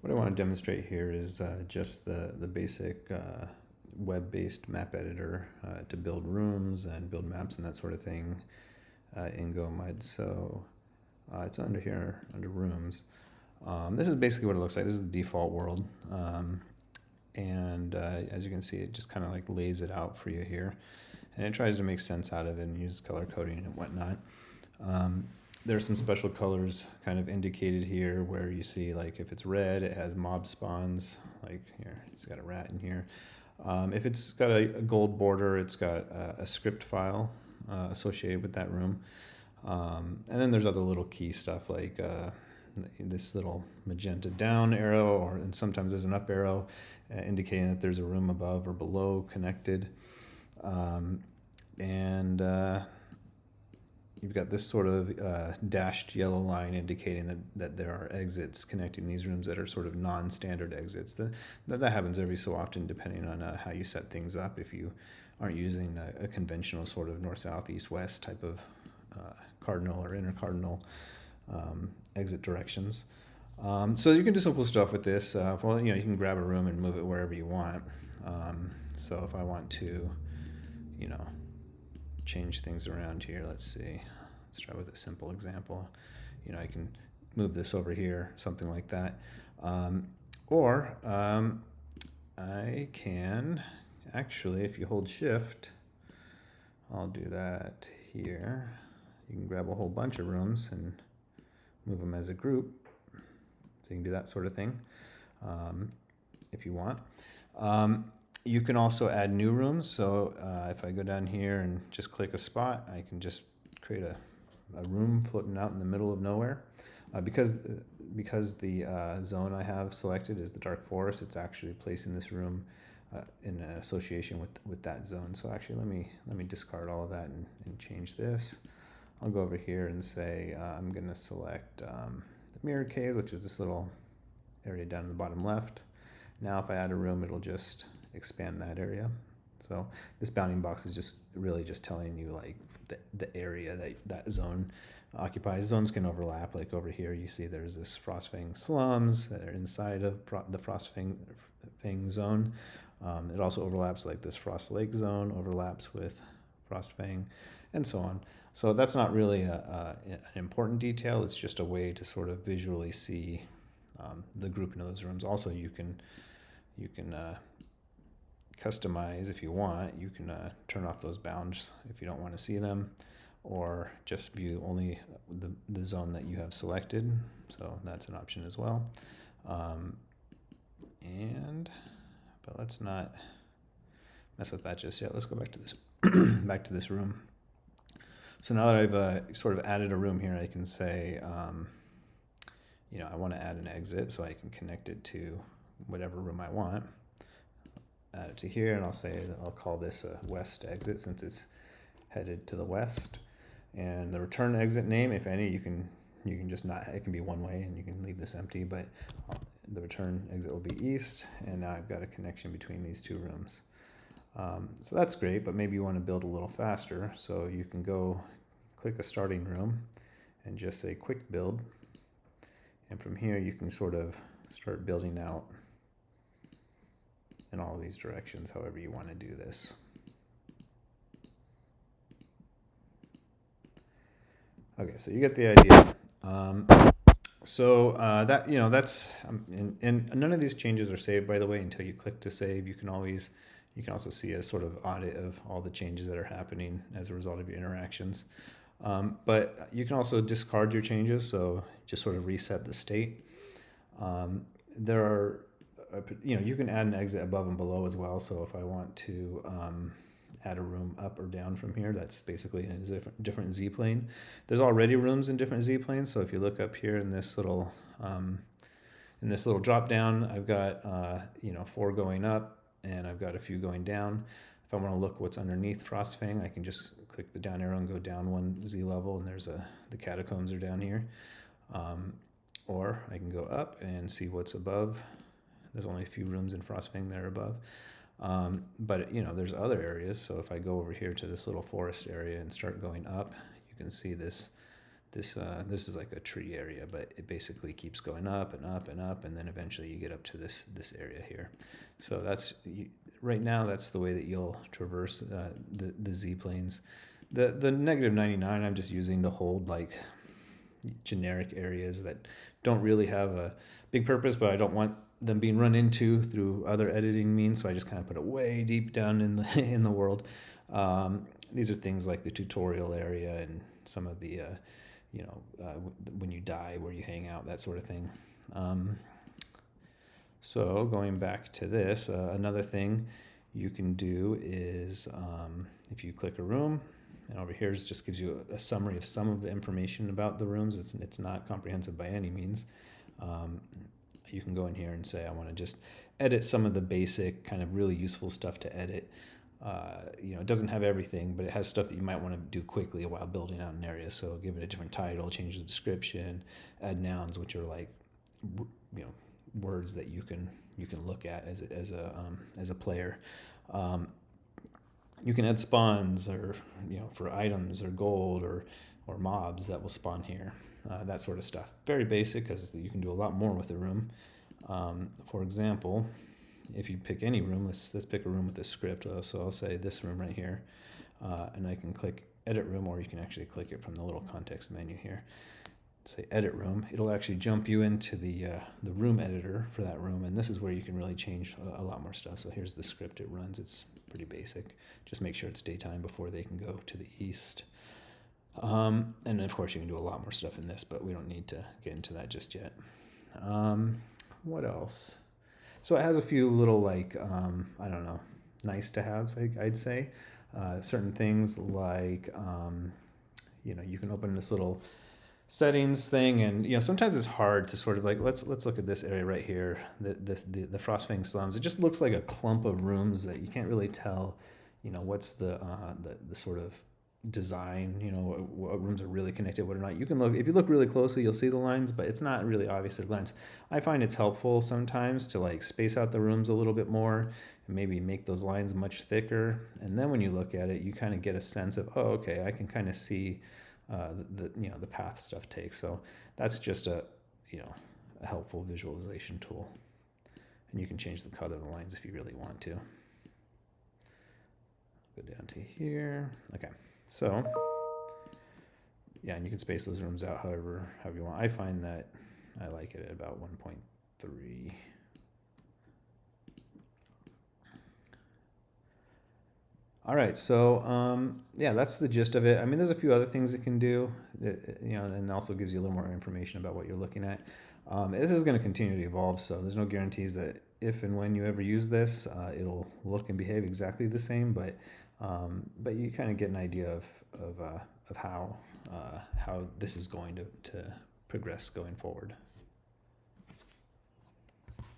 What I want to demonstrate here is just the basic web-based map editor to build rooms and build maps and that sort of thing in GoMud. So it's under here, under rooms. This is basically what it looks like. This is the default world. And as you can see, it just kind of like lays it out for you here. And it tries to make sense out of it and use color coding and whatnot. There are some special colors kind of indicated here where you see, like, if it's red, it has mob spawns. Like here, it's got a rat in here. If it's got a gold border, it's got a script file associated with that room. And then there's other little key stuff like this little magenta down arrow, and sometimes there's an up arrow indicating that there's a room above or below connected. And you've got this sort of dashed yellow line indicating that there are exits connecting these rooms that are sort of non-standard exits. That happens every so often depending on how you set things up. If you aren't using a conventional sort of north, south, east, west type of cardinal or intercardinal exit directions. So you can do some cool stuff with this. Well, you can grab a room and move it wherever you want. So if I want to, change things around here, let's see. Let's try with a simple example. I can move this over here, something like that. Or I can actually, if you hold shift, I'll do that here. You can grab a whole bunch of rooms and move them as a group. So you can do that sort of thing if you want. You can also add new rooms. So if I go down here and just click a spot, I can just create a room floating out in the middle of nowhere. Because the zone I have selected is the dark forest, it's actually placing this room in association with that zone. So actually, let me discard all of that and change this. I'll go over here and say I'm going to select the mirror caves, which is this little area down in the bottom left. Now if I add a room, it'll just expand that area. So this bounding box is just really just telling you like the area that zone occupies. Zones can overlap. Like over here, you see there's this Frostfang slums that are inside of the Frostfang zone. It also overlaps, like this Frost Lake zone overlaps with Frostfang, and so on. So that's not really an important detail. It's just a way to sort of visually see the grouping of those rooms. Also, you can customize if you want. You can turn off those bounds if you don't want to see them, or just view only the zone that you have selected. So that's an option as well. But let's not mess with that just yet. Let's go back to this back to this room. So now that I've sort of added a room here, I can say, I want to add an exit, so I can connect it to whatever room I want. Add it to here, and I'll call this a west exit since it's headed to the west. And the return exit name, if any, you can just not. It can be one way, and you can leave this empty. But the return exit will be east, and now I've got a connection between these two rooms. So that's great, but maybe you want to build a little faster. So you can go click a starting room and just say quick build. And from here, you can sort of start building out in all of these directions, however you want to do this. Okay, so you get the idea. That's and none of these changes are saved, by the way, until you click to save. You can also see a sort of audit of all the changes that are happening as a result of your interactions. But you can also discard your changes, so just sort of reset the state. There are, you can add an exit above and below as well. So if I want to add a room up or down from here, that's basically in a different z-plane. There's already rooms in different z-planes. So if you look up here in this little drop down, I've got 4 going up, and I've got a few going down. If I want to look what's underneath Frostfang, I can just click the down arrow and go down 1 z level, and there's the catacombs are down here. Or I can go up and see what's above. There's only a few rooms in Frostfang that are above. But there's other areas. So if I go over here to this little forest area and start going up, you can see this This is like a tree area, but it basically keeps going up and up and up, and then eventually you get up to this area here. So right now that's the way that you'll traverse the z-planes. The negative 99 I'm just using to hold like generic areas that don't really have a big purpose, but I don't want them being run into through other editing means, so I just kind of put it way deep down in the in the world. These are things like the tutorial area and some of the when you die, where you hang out, that sort of thing. So going back to this, another thing you can do is if you click a room, and over here just gives you a summary of some of the information about the rooms. It's not comprehensive by any means. You can go in here and say, I want to just edit some of the basic kind of really useful stuff to edit. It doesn't have everything, but it has stuff that you might want to do quickly while building out an area. So give it a different title, change the description, add nouns, which are like, words that you can look at as a player. You can add spawns or for items or gold or mobs that will spawn here, that sort of stuff. Very basic, because you can do a lot more with a room. For example, if you pick any room, let's pick a room with this script. So I'll say this room right here, and I can click edit room, or you can actually click it from the little context menu here. Say edit room. It'll actually jump you into the room editor for that room, and this is where you can really change a lot more stuff. So here's the script it runs. It's pretty basic. Just make sure it's daytime before they can go to the east. And of course you can do a lot more stuff in this, but we don't need to get into that just yet. What else? So it has a few little nice to haves, I'd say. Certain things like, you can open this little settings thing, and sometimes it's hard to sort of like, let's look at this area right here, the Frostfang slums. It just looks like a clump of rooms that you can't really tell, what's the sort of design, what rooms are really connected, what are not. You can look, if you look really closely, you'll see the lines, but it's not really obvious at a glance. I find it's helpful sometimes to like space out the rooms a little bit more and maybe make those lines much thicker. And then when you look at it, you kind of get a sense of, oh, okay, I can kind of see the path stuff takes. So that's just a helpful visualization tool. And you can change the color of the lines if you really want to. Go down to here. Okay. So, yeah, and you can space those rooms out however you want. I find that I like it at about 1.3. All right, so yeah, that's the gist of it. I mean, there's a few other things it can do, and also gives you a little more information about what you're looking at. This is going to continue to evolve, so there's no guarantees that if and when you ever use this, it'll look and behave exactly the same, but you kind of get an idea of how this is going to progress going forward.